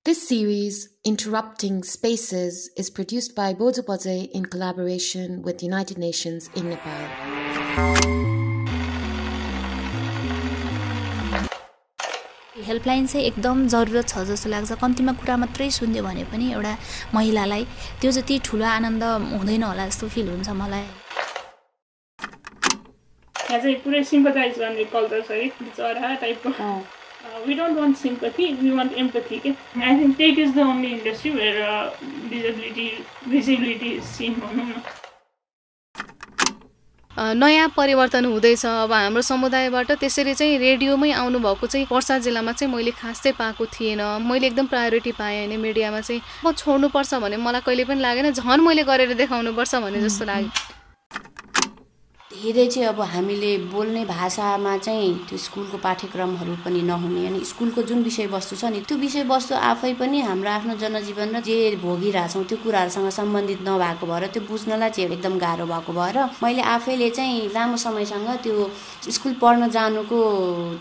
This series, Interrupting Spaces, is produced by Bojo Bajai in collaboration with United Nations in Nepal. Helpline चाहिँ एकदम जरुरत छ जस्तो लाग्छ कम्तिमा कुरा मात्रै सुन्दियो भने पनि एउटा महिलालाई त्यो जति ठुलो आनन्द हुँदैन होला जस्तो फिल हुन्छ मलाई यहाँ चाहिँ पुरै सिम्पथाइज गर्ने कल्चर छ कि बिचरा टाइपको we don't want sympathy, we want empathy. Okay? I think tech is the only industry where visibility is seen. नयाँ परिवर्तन हुँदैछ अब हाम्रो समुदायबाट त्यसरी चाहिँ रेडियोमै आउनु भएको चाहिँ पर्सा जिल्लामा चाहिँ मैले खास चाहिँ पाएको थिएन मैले एकदम प्रायोरिटी पाएँ हैन मिडियामा चाहिँ म छोड्नु पर्छ भने मलाई कहिले पनि लागेन झन् मैले गरेर देखाउनु पर्छ भन्ने जस्तो लाग्यो धेरै चाहिँ अब हामीले बोल्ने भाषामा चाहिँ त्यो स्कुलको पाठ्यक्रमहरू पनि नहुने अनि स्कुलको जुन विषयवस्तु छ नि त्यो विषयवस्तु आफै पनि हाम्रो आफ्नो जनजीवन र जे भोगिरहेछौँ त्यो कुराहरुसँग सम्बन्धित नभएको भएर त्यो बुझ्नलाई चाहिँ एकदम गाह्रो भएको भएर मैले आफैले चाहिँ लामो समयसँग त्यो स्कुल पढ्न जानुको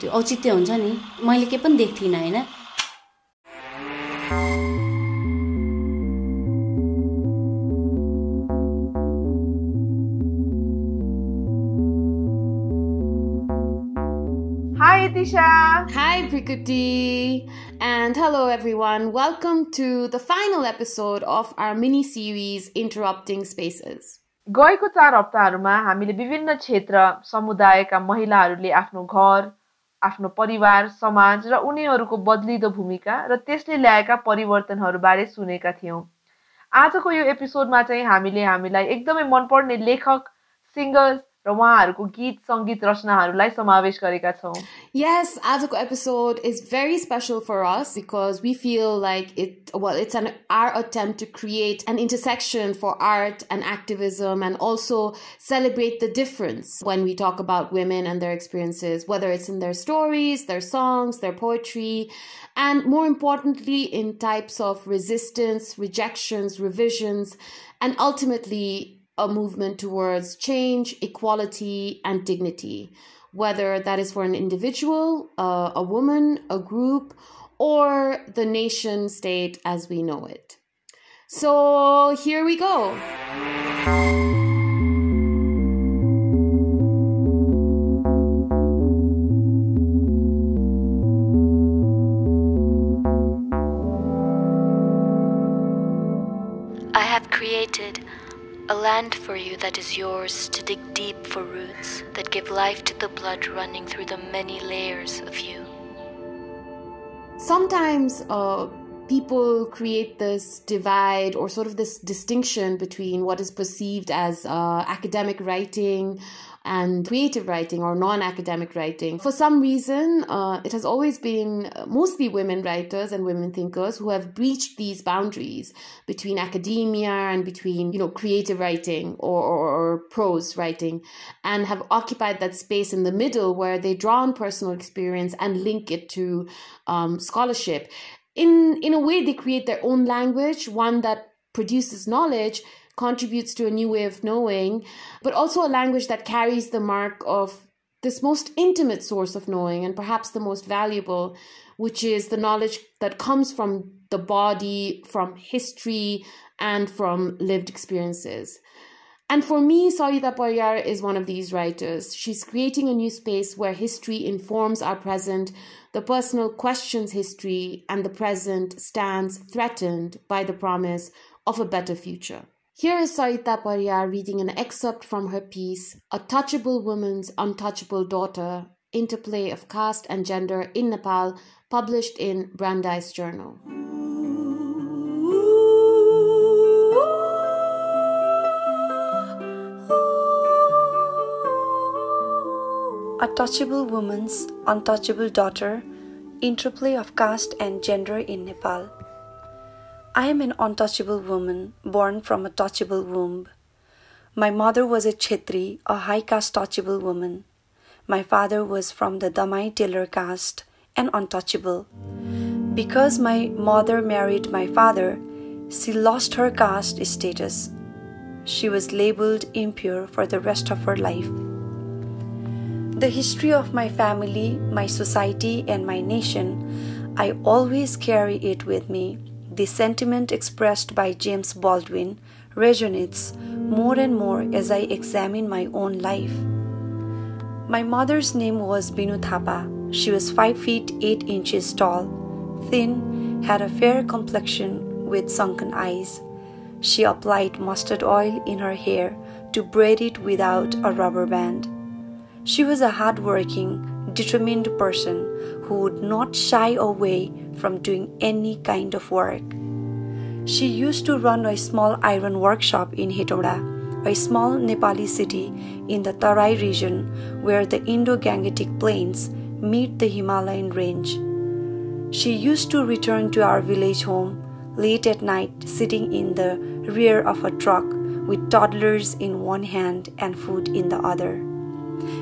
त्यो औचित्य हुन्छ नि मैले के पनि देख्थिन हैन Hi Tisha. Hi Prikuti. And hello everyone. Welcome to the final episode of our mini-series Interrupting Spaces. गएको 4 हप्ताहरुमा हामीले विभिन्न क्षेत्र समुदायका महिलाहरूले आफ्नो घर, आफ्नो परिवार, समाज र उनीहरूको बदलिदो भूमिका र त्यसले ल्याएका परिवर्तनहरू बारे सुनेका थियौं। आजको यो एपिसोडमा चाहिँ हामीलाई एकदमै मनपर्ने लेखक, सिंगर्स र उहाँहरूको गीत संगीत रचनाहरूलाई समावेश गरेका छौं। Yes, आजको episode is very special for us because we feel like it's our attempt to create an intersection for art and activism and also celebrate the difference when we talk about women and their experiences, whether it's in their stories, their songs, their poetry, and more importantly in types of resistance, rejections, revisions, and ultimately a movement towards change, equality, and dignity, whether that is for an individual, a woman, a group, or the nation state as we know it. So here we go. I have created a land for you that is yours to dig deep for roots that give life to the blood running through the many layers of you. Sometimes people create this divide or sort of this distinction between what is perceived as academic writing and creative writing or non-academic writing. For some reason, it has always been mostly women writers and women thinkers who have breached these boundaries between academia and between, creative writing or prose writing and have occupied that space in the middle where they draw on personal experience and link it to scholarship. In a way, they create their own language, one that produces knowledge, contributes to a new way of knowing, but also a language that carries the mark of this most intimate source of knowing and perhaps the most valuable, which is the knowledge that comes from the body, from history, and from lived experiences. And for me, Sarita Pariyar is one of these writers. She's creating a new space where history informs our present, the personal questions history, and the present stands threatened by the promise of a better future. Here is Sarita Pariyar reading an excerpt from her piece, A Touchable Woman's Untouchable Daughter, Interplay of Caste and Gender in Nepal, published in Brandeis Journal. A Touchable Woman's Untouchable Daughter, Interplay of Caste and Gender in Nepal. I am an untouchable woman born from a touchable womb. My mother was a Chetri, a high caste touchable woman. My father was from the Damai Tailor caste and untouchable. Because my mother married my father, she lost her caste status. She was labeled impure for the rest of her life. The history of my family, my society, and my nation I always carry it with me. The sentiment expressed by James Baldwin resonates more and more as I examine my own life. My mother's name was Binu Thapa. She was 5 feet 8 inches tall, thin, had a fair complexion with sunken eyes. She applied mustard oil in her hair to braid it without a rubber band. She was a hard-working, determined person who would not shy away from doing any kind of work. She used to run a small iron workshop in Hetauda, a small Nepali city in the Tarai region where the Indo-Gangetic Plains meet the Himalayan range. She used to return to our village home late at night, sitting in the rear of a truck with toddlers in one hand and food in the other.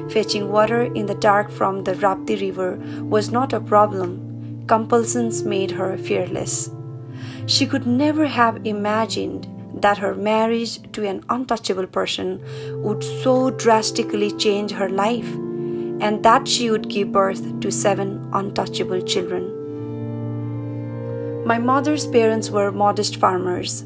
Fetching water in the dark from the Rapti River was not a problem. Compulsions made her fearless. She could never have imagined that her marriage to an untouchable person would so drastically change her life, and that she would give birth to 7 untouchable children. My mother's parents were modest farmers.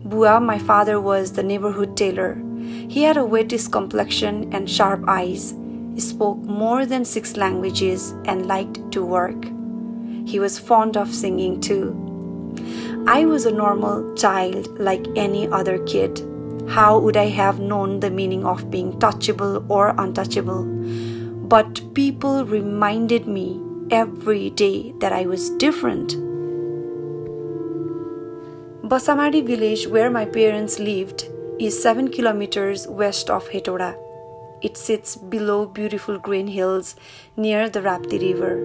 Bua, my father, was the neighborhood tailor. He had a whitish complexion and sharp eyes, spoke more than 6 languages, and liked to work. He was fond of singing too. I was a normal child like any other kid. How would I have known the meaning of being touchable or untouchable? But people reminded me every day that I was different. Basamadi village, where my parents lived, is 7 kilometers west of Hetauda. It sits below beautiful green hills near the Rapti River.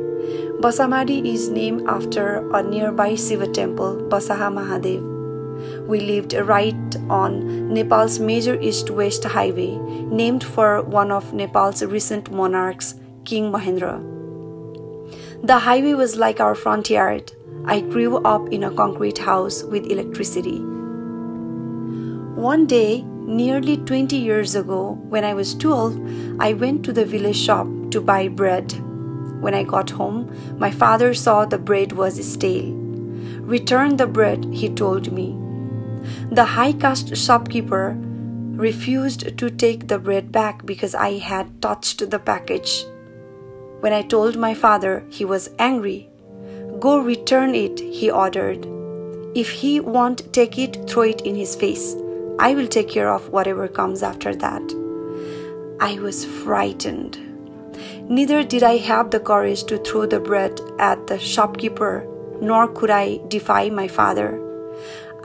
Basamadi is named after a nearby Shiva temple, Basaha Mahadev. We lived right on Nepal's major east-west highway, named for one of Nepal's recent monarchs, King Mahendra. The highway was like our front yard. I grew up in a concrete house with electricity. One day, nearly 20 years ago, when I was 12, I went to the village shop to buy bread. When I got home, my father saw the bread was stale. Return the bread, he told me. The high-caste shopkeeper refused to take the bread back because I had touched the package. When I told my father, he was angry. Go return it, he ordered. If he won't take it, throw it in his face. I will take care of whatever comes after that. I was frightened. Neither did I have the courage to throw the bread at the shopkeeper, nor could I defy my father.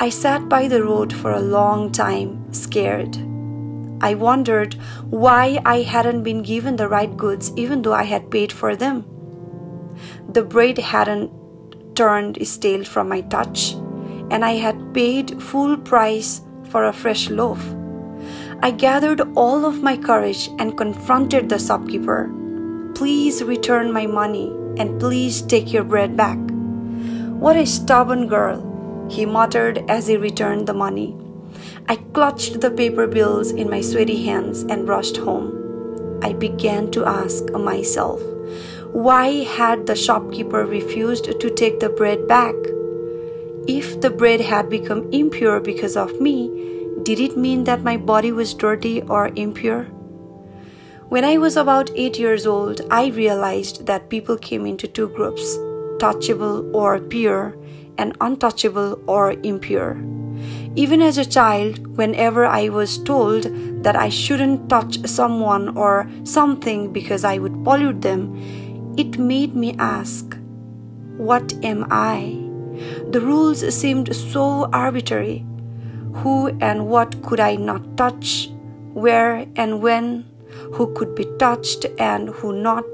I sat by the road for a long time, scared. I wondered why I hadn't been given the right goods even though I had paid for them. The bread hadn't turned stale from my touch, and I had paid full price for a fresh loaf. I gathered all of my courage and confronted the shopkeeper. Please return my money and please take your bread back. What a stubborn girl, he muttered as he returned the money. I clutched the paper bills in my sweaty hands and rushed home. I began to ask myself, why had the shopkeeper refused to take the bread back? If the bread had become impure because of me, did it mean that my body was dirty or impure? When I was about 8 years old, I realized that people came into 2 groups, touchable or pure, and untouchable or impure. Even as a child, whenever I was told that I shouldn't touch someone or something because I would pollute them, it made me ask, what am I? The rules seemed so arbitrary. Who and what could I not touch? Where and when? Who could be touched and who not?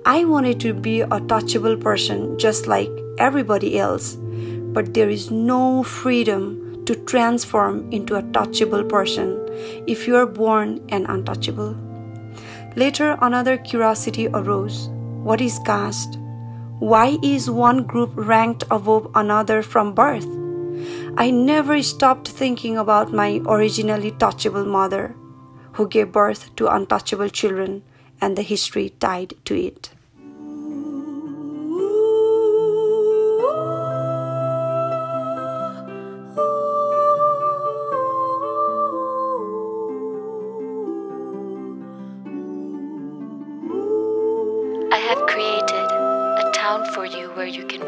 I wanted to be a touchable person just like everybody else, but there is no freedom to transform into a touchable person if you are born an untouchable. Later, another curiosity arose. What is caste? Why is one group ranked above another from birth? I never stopped thinking about my originally touchable mother, who gave birth to untouchable children, and the history tied to it.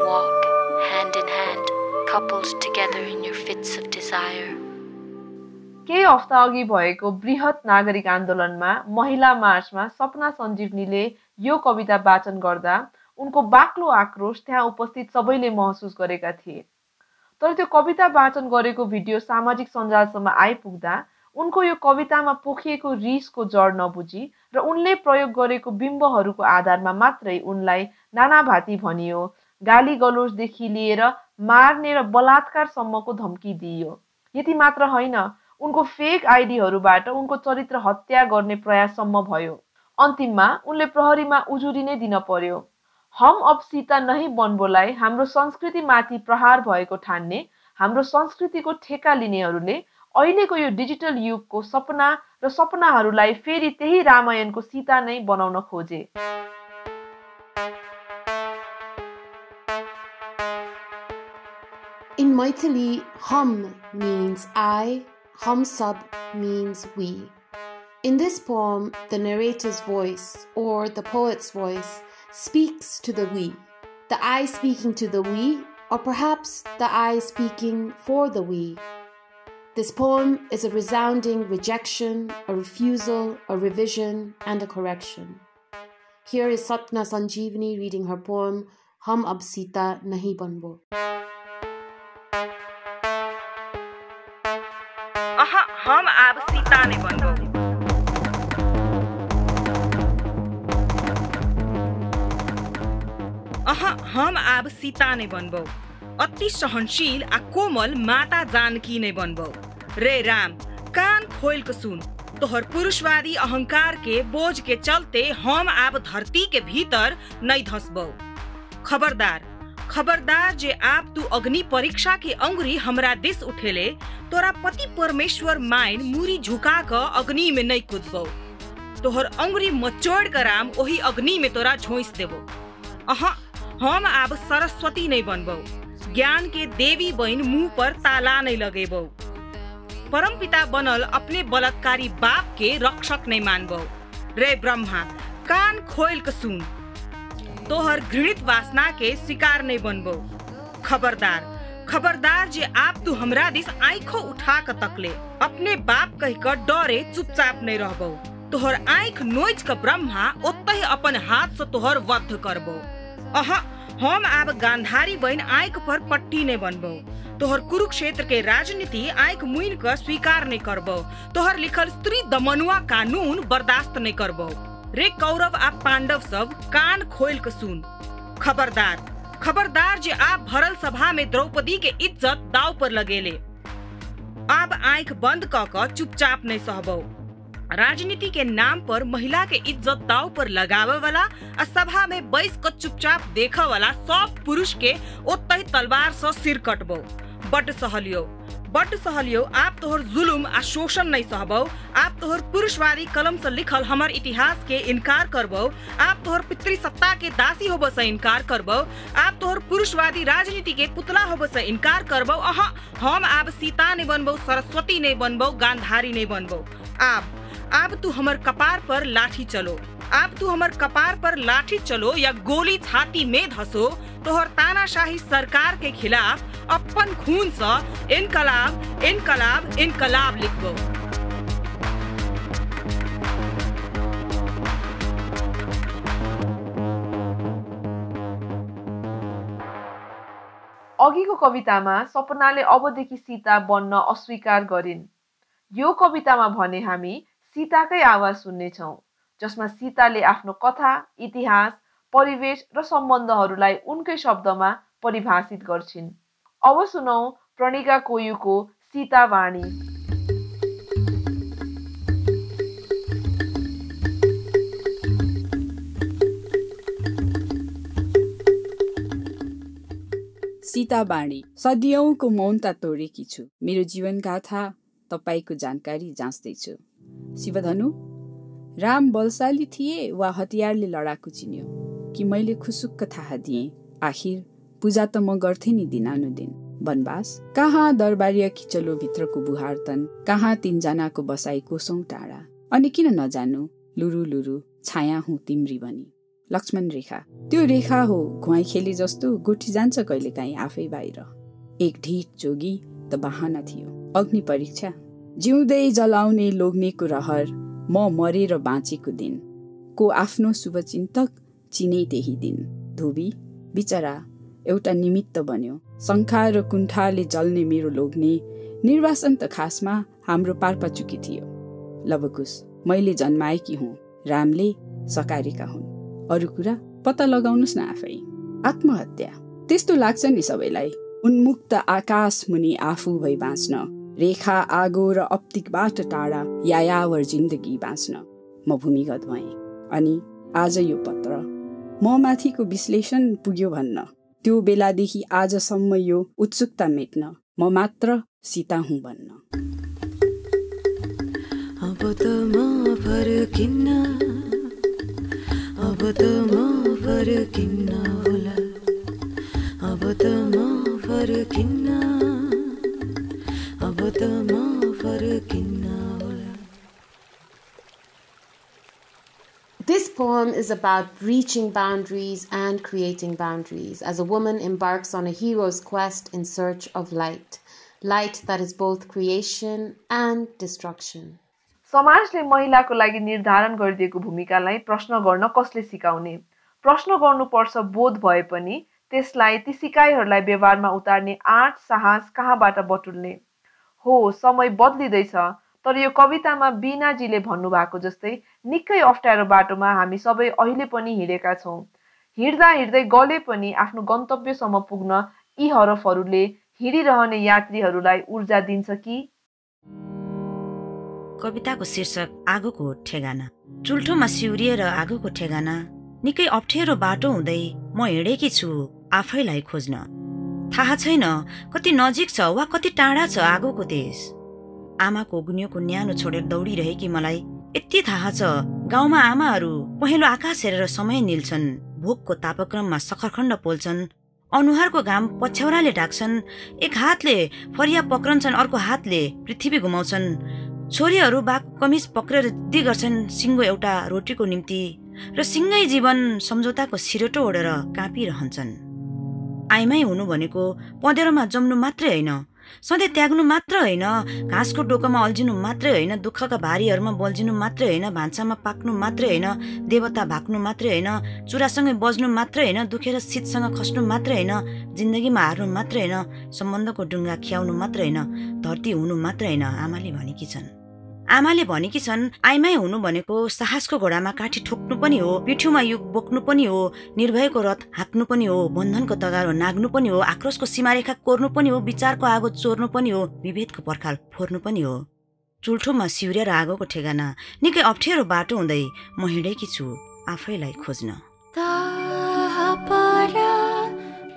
walk hand in hand, coupled together in your fits of desire. केही हफ्ता अघि भएको बृहत नागरिक आन्दोलनमा महिला मार्चमा सपना सञ्जीवनीले यो कविता वाचन गर्दा उनको बाक्लो आक्रोश त्यहाँ उपस्थित सबैले महसुस गरेका थिए। तर त्यो कविता वाचन गरेको भिडियो सामाजिक सञ्जालसम्म आइपुग्दा उनको यो कवितामा पोखिएको रिसको जड नबुझी र उनले प्रयोग गरेको बिम्बहरूको आधारमा मात्रै उनलाई नानाभाती भनियो, गाली गलोचदेखि लिएर मार्ने र बलात्कारसम्मको धम्की दिइयो। यति मात्र होइन, उनको फेक आइडीहरूबाट उनको चरित्र हत्या गर्ने प्रयाससम्म भयो। अन्तिममा उनले प्रहरीमा उजुरी नै दिन पर्यो। हम अब सीता नहीं बनबोलाई हाम्रो संस्कृतिमाथि प्रहार भएको ठान्ने, हाम्रो संस्कृतिको ठेका लिनेहरूले अहिलेको यो डिजिटल युगको सपना र सपनाहरूलाई फेरि त्यही रामायणको सीता नै बनाउन खोजे। In Maithili, hum means I, hum sab means we. In this poem, the narrator's voice, or the poet's voice, speaks to the we. The I speaking to the we, or perhaps the I speaking for the we. This poem is a resounding rejection, a refusal, a revision, and a correction. Here is Sapna Sanjeevani reading her poem, Hum Ab Sita Nahi Banbo. हम अब सीता नै बन्बौ। हम अब सीता नै बन्बौ। अति सहनशील आ कोमल माता जानकी नै बन्बौ। रे राम, कान खोल के सुन, तोहर पुरुषवादी अहंकार के बोझ के चलते हम अब धरती के भीतर नहीं धसबौ। खबरदार, खबरदार जे आप तू अग्नि परीक्षा के अंगुरी हमरा दिस उठेले, तोरा पति परमेश्वर माइन मुरी झुका क अग्नि में नहीं कूदबौ। तोहर अंगुरी मचोड़ कर राम ओही अग्नि में तोरा झोंस देबो। हम अब सरस्वती नहीं बनबौ। ज्ञान के देवी बहन मुंह पर ताला नहीं लगेबौ। परमपिता बनल अपने बलात्कारी बाप के रक्षक नहीं मानबौ। रे ब्रह्मा, कान खोल के सुन, तोहर घृणित वासना के शिकार नहीं बनबो। खबरदार, खबरदार जे आप तू हमरा दिस आँखों उठा कर तकले, अपने बाप कह कर डरे चुपचाप नहीं रहबो। तोहर आँख नोच कर ब्रह्मा ओतहि अपन हाथ से तोहर वध करबो। हम अब गांधारी बहन आँख पर पट्टी नहीं बनबो। तोहर कुरुक्षेत्र के राजनीति आँख मुइन कर स्वीकार नहीं करबो। तोहर लिखल स्त्री दमनुआ कानून बर्दाश्त नहीं करबो। रे कौरव आ पांडव सब, कान खोल के सुन। खबरदार, खबरदार जे आप भरल सभा में द्रौपदी के इज्जत दाव पर लगेले। अब आंख बंद क चुपचाप नहीं सहबो। राजनीति के नाम पर महिला के इज्जत दाव पर लगावे वाला आ सभा में बैस कर चुपचाप देखे वाला सब पुरुष के ओतहि तलवार से सिर कटबो। बट सहलियो, आप तोहर जुलुम आ शोषण नहीं सहबो। आप तोहर पुरुषवादी कलम से लिखल हमर इतिहास के इनकार करबो। आप तोहर पितृसत्ता के दासी होबो से इनकार करबो। आप तोहर पुरुषवादी राजनीति के पुतला होबो से इनकार करबो। हम अब सीता नहीं बनबो, सरस्वती नहीं बनबो, गांधारी नहीं बनबो। आप तू हमर कपार पर लाठी चलो। आप तू हमर कपार पर लाठी चलो या गोली छाती में धसो। तोहर तानाशाही सरकार के खिलाफ अपन खून से इनकलाब इनकलाब इनकलाब लिखबो। अघिको कवितामा सपनाले अबदेखि सीता बन्न अस्वीकार गरिन्। यो कवितामा भने हामी सीताकै आवाज सुन्नेछौँ, जसमा सीताले आफ्नो कथा, इतिहास, परिवेश र सम्बन्धहरूलाई उनकै शब्दमा परिभाषित गर्छिन्। अब सुनौ प्रणिका कोयुको सीता वाणी। सीता वाणी। सदियौंको मौनता तोडेकी छु, मेरो जीवन गाथा तपाईको जानकारी जाँच्दैछु। शिवधनु, राम बलशाली थिए वा हतियारले लडाकु चिन्यो कि मैले खुसुक्क थाहा दिएँ। आखिर पूजा त म गर्थे नि दिनानुदिन। वनवास कहाँ दरबारिया खिचलो भित्रको बुहारतन, कहाँ तीनजनाको बसाई कोसौं टाढा। अनि किन नजानु लुरु लुरु छाया हुँ तिम्री बनी। लक्ष्मण रेखा। त्यो रेखा हो घुवाई खेली जस्तो गुठी जान्छ कहिलेकाहीँ आफै बाहिर। एक ढिट जोगी त बहाना थियो। अग्नि परीक्षा, जिउँदै जलाउने लोग्नेको रहर, म मरेर बाँचेको दिन, को आफ्नो शुभचिन्तक चिने त्यही दिन। धोबी बिचरा एउटा निमित्त बन्यो। शङ्खा र कुण्ठाले जल्ने मेरो लोग्ने निर्वासन त खासमा हाम्रो पारपाचुकी थियो। लवकुश, मैले जन्माएकी हुँ, रामले सकारेका हुन्। अरू कुरा पत्ता लगाउनुस् न आफै। आत्महत्या, त्यस्तो लाग्छ नि सबैलाई। उन्मुक्त आकाश मुनि आफू भई बाँच्न, रेखा आगो र अप्तिकबाट टाढा यायावर जिन्दगी बाँच्न। म भूमिगत भएँ अनि आज यो पत्र म माथिको विश्लेषण पुग्यो भन्न। त्यो बेलादेखि आजसम्म यो उत्सुकता मेट्न म मात्र सीता हुँ भन्न। अब त म फर्किन्न, अब त म फर्किन्न होला, अब त म फर्किन्न, अब त म फर्किन्न होला। This poem is about reaching boundaries and creating boundaries as a woman embarks on a hero's quest in search of light, light that is both creation and destruction. समाजले महिलाको लागि निर्धारण गरिदिएको भूमिकालाई प्रश्न गर्न कसले सिकाउने? प्रश्न गर्नुपर्छ बोध भए पनि त्यसलाई ती सिकाइहरूलाई व्यवहारमा उतार्ने आँट साहस कहाँबाट बटुल्ने? हो, समय बदलिँदैछ, तर यो कवितामा बीनाजीले भन्नुभएको जस्तै निकै अप्ठ्यारो बाटोमा हामी सबै अहिले पनि हिँडेका छौँ। हिँड्दा हिँड्दै गले पनि आफ्नो गन्तव्यसम्म पुग्न यी हरफहरूले हिँडिरहने यात्रीहरूलाई ऊर्जा दिन्छ कि? कविताको शीर्षक आगोको ठेगाना। चुल्ठोमा सिउरिएर आगोको ठेगाना, निकै अप्ठ्यारो बाटो हुँदै म हिँडेकी छु आफैलाई खोज्न। थाहा छैन कति नजिक छ वा कति टाढा छ आगोको देश। आमाको गुन्योको न्यानो छोडेर दौडिरहेकी मलाई यति थाहा छ, गाउँमा आमाहरू पहेँलो आकाश हेरेर समय निल्छन्, भोकको तापक्रममा सखरखण्ड पोल्छन्, अनुहारको घाम पछ्यौराले ढाक्छन्, एक हातले फरिया पक्रन्छन्, अर्को हातले पृथ्वी घुमाउँछन्। छोरीहरू बाघको कमिज पक्रेर जिद्दी गर्छन् सिङ्गो एउटा रोटीको निम्ति र सिङ्गै जीवन सम्झौताको सिरोटो ओढेर काँपिरहन्छन्। आइमाई हुनु भनेको पँधेरोमा जम्नु मात्रै होइन, सधैँ त्याग्नु मात्र होइन, घाँसको डोकोमा अल्झिनु मात्रै होइन, दुःखका भारीहरूमा बल्झिनु मात्रै होइन, भान्सामा पाक्नु मात्रै होइन, देवता भाग्नु मात्रै होइन, चुरासँगै बज्नु मात्रै होइन, दुखेर शीतसँग खस्नु मात्रै होइन, जिन्दगीमा हार्नु मात्रै होइन, सम्बन्धको डुङ्गा खियाउनु मात्रै होइन, धरती हुनु मात्रै होइन। आमाले भनेकी छन् आइमाई हुनु भनेको साहसको घोडामा काठी ठोक्नु पनि हो, पिठ्यूमा युग बोक्नु पनि हो, निर्भयको रथ हाँक्नु पनि हो, बन्धनको तगारो नाग्नु पनि हो, आक्रोशको सीमारेखा कोर्नु पनि हो, विचारको आगो चोर्नु पनि हो, विभेदको पर्खाल फोर्नु पनि हो। चुल्ठोमा सिउरेर आगोको ठेगाना, निकै अप्ठ्यारो बाटो हुँदै म हिँडेकी छु आफैलाई खोज्न।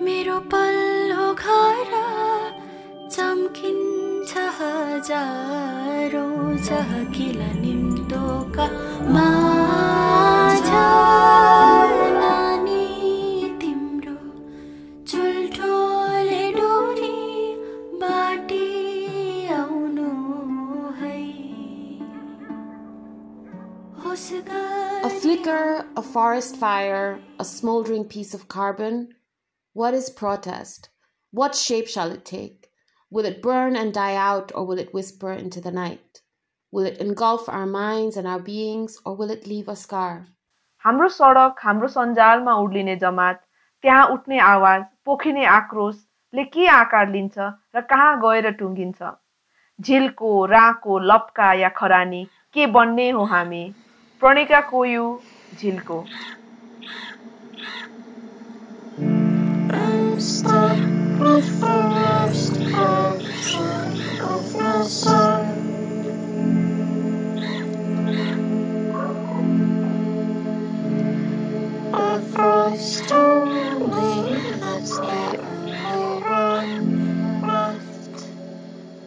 मेरो पल्लो घर चम्किन्छ हजारौं चहकिला निम्तोका माझ, नानी तिम्रो चुल्ठोले डोरी बाटी आउनु है। A flicker, a forest fire, a smoldering piece of carbon. What is protest? What shape shall it take? Will it burn and die out, or will it whisper into the night? Will it engulf our minds and our beings, or will it leave a scar? हाम्रो सडक, हाम्रो सञ्जालमा उड्लिने जमात, त्यहाँ उठ्ने आवाज, पोखिने आक्रोशले के आकार लिन्छ र कहाँ गएर टुङ्गिन्छ? झिल्को, राको, लप्का या खरानी के बन्ने हो हामी? प्रणेका कोयु, झिल्को।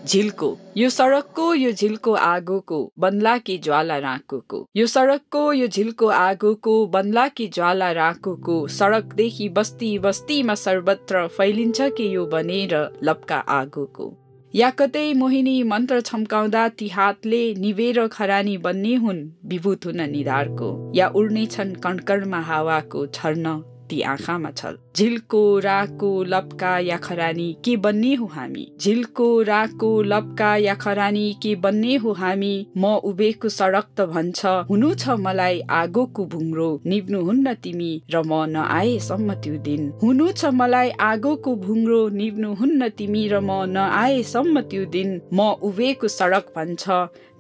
झिल्को, यो सडकको यो झिल्को आगोको बन्ला कि ज्वाला राकोको, यो सडकको यो झिल्को आगोको बन्ला कि ज्वाला राकोको, सडकदेखि बस्ती बस्तीमा सर्वत्र फैलिन्छ कि यो बनेर लप्का आगोको। या कतै मोहिनी मन्त्र छम्काउँदा ती हातले निवेर खरानी बन्ने हुन् विभूत हुन निधारको या उड्ने छन् कणकणमा हावाको छर्न ती आँखामा छल झिल्को राको लपका या खरानी के बन्ने हो हामी झिल्को राको लपका या खरानी के बन्ने हो हामी म उभिएको सडक त भन्छ हुनु छ मलाई आगोको भुङ्रो निप्नु हुन्न तिमी र म नआएसम्म त्यो दिन हुनु छ मलाई आगोको भुङ्रो निप्नु हुन्न तिमी र म नआएसम्म त्यो दिन म उभिएको सडक भन्छ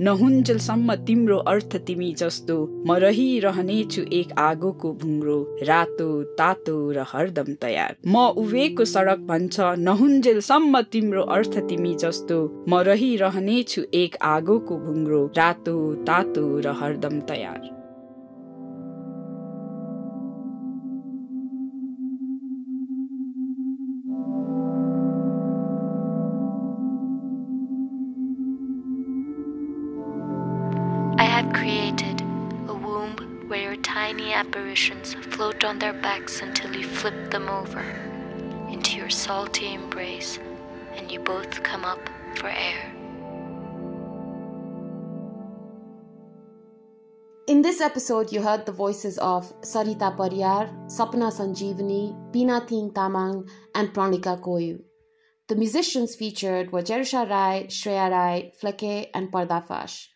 नहुन्जेलसम्म तिम्रो अर्थ तिमी जस्तो म रहिरहनेछु एक आगोको भुङ्रो रातो तातो र हरदम तयार म उभिएको सडक भन्छ नहुन्जेलसम्म तिम्रो अर्थ तिमी जस्तो म रहिरहनेछु एक आगोको भुङ्रो रातो तातो र हरदम तयार I have created a womb where your tiny apparitions float on their backs until you flip them over into your salty embrace and you both come up for air. In this episode, you heard the voices of Sarita Pariyar, Sapna Sanjeevani, Pina Ting Tamang, and Pranika Koyu. The musicians featured were Jerusha Rai, Shreya Rai, Fleke, and Pardafash.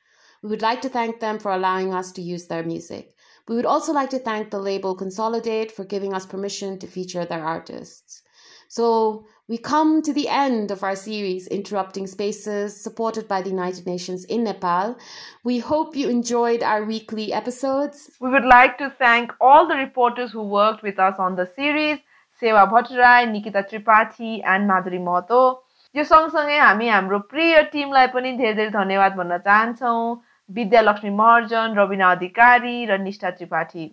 We would like to thank them for allowing us to use their music. We would also like to thank the label Consolidate for giving us permission to feature their artists. So we come to the end of our series, Interrupting Spaces, supported by the United Nations in Nepal. We hope you enjoyed our weekly episodes. We would like to thank all the reporters who worked with us on the series, Seva Bhattarai, Nikita Tripathi, and Madhuri Mahto. यो सँगसँगै हामी हाम्रो प्रिय टिमलाई पनि धेरै धेरै धन्यवाद भन्न चाहन्छौँ विद्या लक्ष्मी महर्जन रविना अधिकारी र निष्ठा Tripathi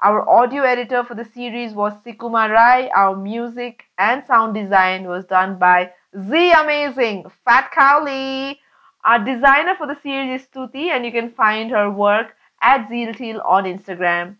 Our audio editor for the series was Sikumar Rai. Our music and sound design was done by Z Amazing Fat Cowley. Our designer for the series is Stuti and you can find her work at Ziltil on Instagram.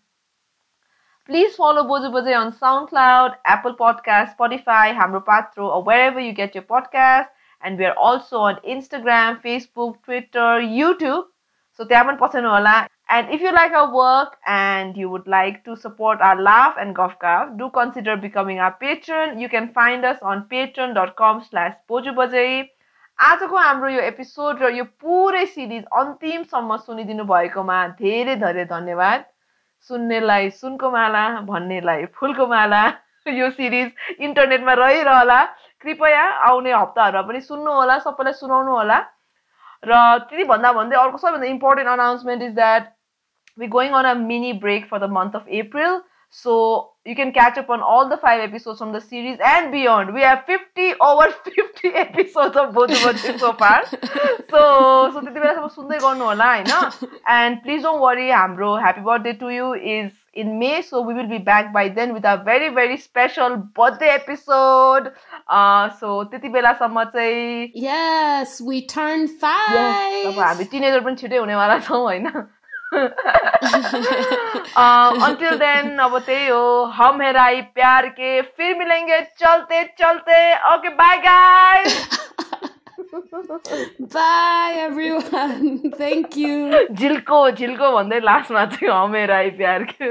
Please follow Boju Bajai on SoundCloud, Apple Podcasts, Spotify, Hamro Patro, or wherever you get your podcasts. And we are also on Instagram, Facebook, Twitter, YouTube. So, त्यहाँ पनि पछ्याउनु होला. And if you like our work and you would like to support our Laugh and Gofgaf, do consider becoming our patron. You can find us on patreon.com/bojubajai. आजको हाम्रो यो episode र यो पुरै series अन्तिमसम्म सुनिदिनु भएकोमा धेरै धेरै धन्यवाद. सुन्नेलाई सुनको माला भन्नेलाई फुलको माला यो सिरिज इन्टरनेटमा रहिरहला कृपया आउने हप्ताहरुमा पनि सुन्नु होला सबैलाई सुनाउनु होला र त्यति भन्दा भन्दै अर्को सबैभन्दा important announcement is that we going on a mini break for the month of April, so you can catch up on all the 5 episodes from the series and beyond. We have over 50 episodes of Boju Bajai so far. So त्यति बेलासम्म सुन्दै गर्नु होला हैन. And please don't worry, हाम्रो happy birthday to you is in May, so we will be back by then with a very very special birthday episode. So त्यति बेलासम्म चाहिँ yes, we turn 5. Yes, अब हामी टिनेजर पनि छिटै हुनेवाला छौं हैन. Until then, अब त्यही हो हम है राई प्यार के फिर मिलेंगे चलते चलते. Okay, bye guys. Bye everyone. Thank you. झिल्को भन्दै लास्टमा चाहिँ हम है राई प्यार के